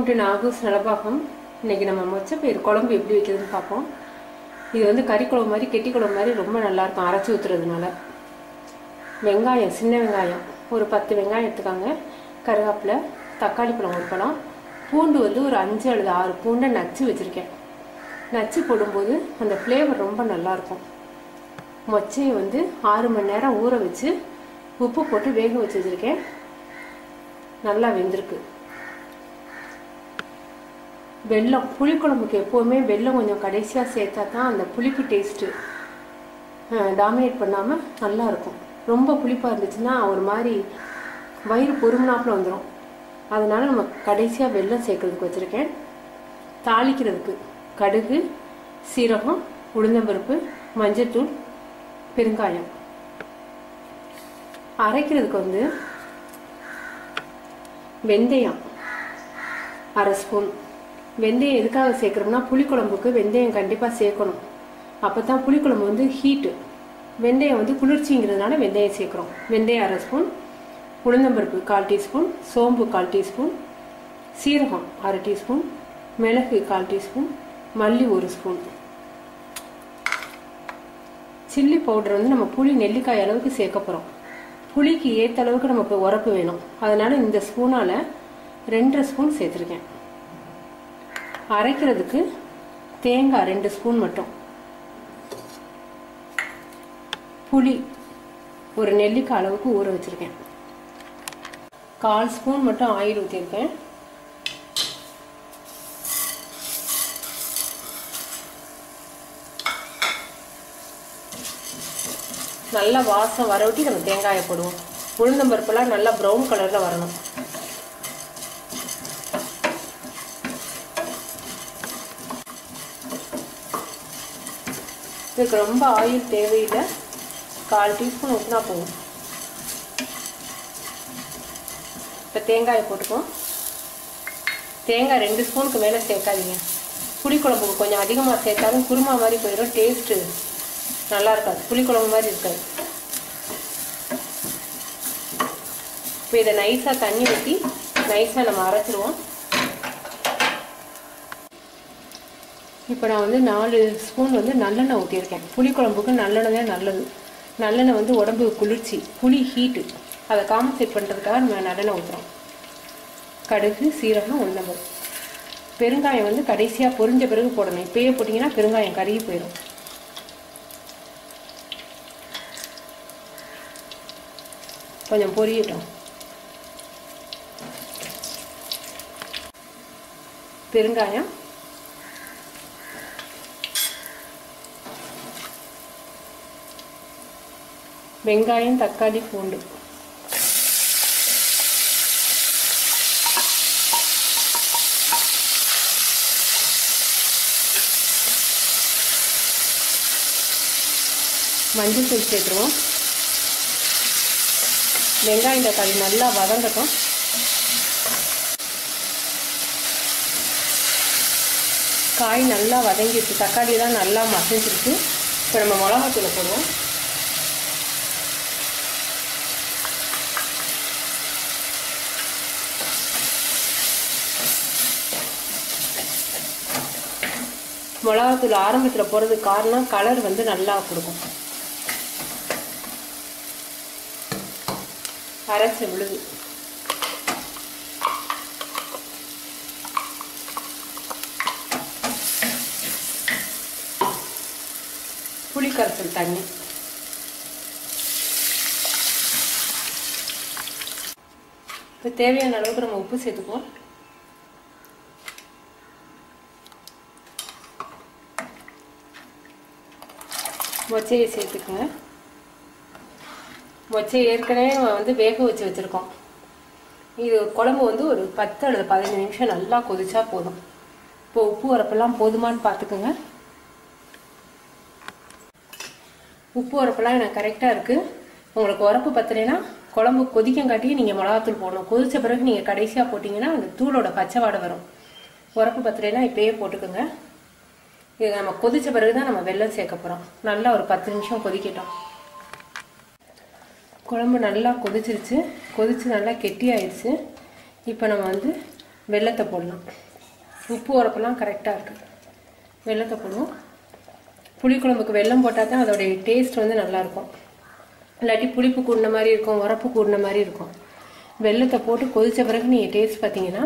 Welcome to நாகூஸ் Nalabagam. இன்றைக்கி நம்ம மொச்சப்பயிறு குழம்பு எப்படி வைக்கிறதுன்னு பார்ப்போம். இது வந்து கறி குழம்பு மாதிரி கெட்டி குழம்பு மாதிரி ரொம்ப நல்லாயிருக்கும் அரைச்சி ஊற்றுறதுனால. வெங்காயம், சின்ன வெங்காயம் ஒரு 10 வெங்காயம் எடுத்துக்காங்க. கருவேப்பிலை, தக்காளி பழம் ஒரு பழம், பூண்டு வந்து ஒரு 5 அல்லது 6 பூண்டை நச்சு வச்சுருக்கேன். நச்சு போடும்போது அந்த ஃப்ளேவர் ரொம்ப நல்லாயிருக்கும். மொச்சையை வந்து 6 மணி நேரம் ஊற வச்சு உப்பு போட்டு வேக வச்சு வச்சுருக்கேன். நல்லா வெந்திருக்கு. வெல்லம், புளிக்குழம்புக்கு எப்போவுமே வெல்லம் கொஞ்சம் கடைசியாக சேர்த்தா தான் அந்த புளிப்பு டேஸ்ட்டு டாமினேட் பண்ணாமல் நல்லாயிருக்கும். ரொம்ப புளிப்பாக இருந்துச்சுன்னா ஒரு மாதிரி வயிறு பொறுமனாப்பில் வந்துடும். அதனால் நம்ம கடைசியாக வெல்லம் சேர்க்கறதுக்கு வச்சுருக்கேன். தாளிக்கிறதுக்கு கடுகு, சீரகம், உளுந்தம்பருப்பு, மஞ்சள்தூள், பெருங்காயம். அரைக்கிறதுக்கு வந்து வெந்தயம் 1/2 ஸ்பூன். வெந்தயம் எதுக்காக சேர்க்குறோம்னா புளிக்குழம்புக்கு வெந்தயம் கண்டிப்பாக சேர்க்கணும். அப்போ தான் புளிக்குழம்பு வந்து ஹீட்டு. வெந்தயம் வந்து குளிர்ச்சிங்கிறதுனால வெந்தயம் சேர்க்குறோம். வெந்தயம் 1/2 ஸ்பூன், உளுந்தம்பருப்பு 1/4 டீஸ்பூன், சோம்பு 1/4 டீஸ்பூன், சீரகம் 1/2 டீஸ்பூன், மிளகு 1/4 டீஸ்பூன், மல்லி 1 ஸ்பூன். சில்லி பவுடர் வந்து நம்ம புளி நெல்லிக்காய் அளவுக்கு சேர்க்க போகிறோம். புளிக்கு ஏற்ற அளவுக்கு நமக்கு உரப்பு வேணும். அதனால் இந்த ஸ்பூனால் 2.5 ஸ்பூன் சேர்த்துருக்கேன். அரைக்கிறதுக்கு தேங்காய் 2 ஸ்பூன் மட்டும். புளி ஒரு நெல்லிக்காய் அளவுக்கு ஊற வச்சிருக்கேன். 1/4 ஸ்பூன் மட்டும் ஆயில் ஊற்றிருக்கேன். நல்லா வாசம் வரவிட்டு நம்ம தேங்காயை போடுவோம். உளுந்தம்பருப்பெல்லாம் நல்லா ப்ரௌன் கலரில் வரணும். இதுக்கு ரொம்ப ஆயில் தேவையில்லை. 1/4 டீஸ்பூன் ஊற்றினா போதும். இப்போ தேங்காயை போட்டுக்குவோம். தேங்காய் 2 ஸ்பூனுக்கு மேலே சேர்க்காதீங்க. புளிக்குழம்புக்கு கொஞ்சம் அதிகமாக சேர்த்தாலும் குருமா மாதிரி போயிடும். டேஸ்ட்டு நல்லா இருக்காது, புளிக்குழம்பு மாதிரி இருக்காது. இப்போ இதை நைஸாக தண்ணி ஊற்றி நைஸாக நம்ம அரைச்சிடுவோம். இப்போ நான் வந்து 4 ஸ்பூன் வந்து நல்லெண்ணெய் ஊற்றியிருக்கேன். புளிக்குழம்புக்கு நல்லெண்ணெய் தான் நல்லது. நல்லெண்ணெய் வந்து உடம்புக்கு குளிர்ச்சி, புளி ஹீட்டு, அதை காம்பன்சேட் பண்ணுறதுக்காக நம்ம நல்லெண்ணெய் ஊற்றுறோம். கடுகு, சீரகம், உளுந்தம்பருப்பு, பெருங்காயம் வந்து கடைசியாக பொரிஞ்ச பிறகு போடணும். இப்போயே போட்டிங்கன்னா பெருங்காயம் கருகி போயிடும். கொஞ்சம் பொரியட்டும். பெருங்காயம், வெங்காயம், தக்காளி, பூண்டு, மஞ்சள் தூள் சேர்த்துருவோம். வெங்காயம் தக்காளி நல்லா வதங்கட்டும். காய் நல்லா வதங்கிடுச்சு, தக்காளியெல்லாம் நல்லா மசிஞ்சிருக்கு. இப்போ நம்ம மிளகாத்தூளை போடுவோம். மிளகாத்தூள் ஆரம்பத்தில் போடுறதுக்கு காரணம் கலர் வந்து நல்லா கொடுக்கும். அரைச்ச விழுது, புளிக்கரைசல் தண்ணி, இப்போ தேவையான அளவுக்கு நம்ம உப்பு சேர்த்துக்குவோம். மொச்சையை சேர்த்துக்குங்க. மொச்சை ஏற்கனவே வந்து வேக வச்சு வச்சுருக்கோம். இது குழம்பு வந்து ஒரு 10 அல்லது 15 நிமிஷம் நல்லா கொதிச்சா போதும். இப்போ உப்பு உரப்பெல்லாம் போதுமானு பார்த்துக்குங்க. உப்பு உரப்பெல்லாம் எனக்கு கரெக்டாக இருக்குது. உங்களுக்கு உரப்பு பத்தலைன்னா குழம்பு கொதிக்கங்காட்டியே நீங்கள் மிளகாத்தூள் போடணும். கொதித்த பிறகு நீங்கள் கடைசியாக போட்டிங்கன்னா அந்த தூளோட பச்சை வாடை வரும். உரப்பு பத்தலைன்னா இப்போயே போட்டுக்கோங்க. இது நம்ம கொதிச்ச பிறகு தான் நம்ம வெல்லம் சேர்க்க போகிறோம். நல்லா ஒரு 10 நிமிஷம் கொதிக்கட்டும். குழம்பு நல்லா கொதிச்சிருச்சு. கொதிச்சு நல்லா கெட்டியாயிடுச்சு. இப்போ நம்ம வந்து வெல்லத்தை போடலாம். உப்பு உரப்பெல்லாம் கரெக்டாக இருக்குது. வெல்லத்தை போடுவோம். புளிக்குழம்புக்கு வெல்லம் போட்டால் தான் அதோடைய டேஸ்ட் வந்து நல்லாயிருக்கும். இல்லாட்டி புளிப்பு கூடின மாதிரி இருக்கும், உரப்பு கூடின மாதிரி இருக்கும். வெல்லத்தை போட்டு கொதித்த பிறகு நீங்கள் டேஸ்ட் பார்த்தீங்கன்னா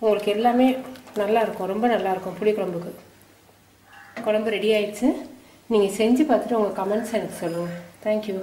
உங்களுக்கு எல்லாமே நல்லாயிருக்கும், ரொம்ப நல்லாயிருக்கும். புளிக்குழம்புக்கு குழம்பு ரெடி ஆயிடுச்சு. நீங்கள் செஞ்சு பார்த்துட்டு உங்கள் கமெண்ட்ஸ் எனக்கு சொல்லுங்கள். தேங்க்யூ.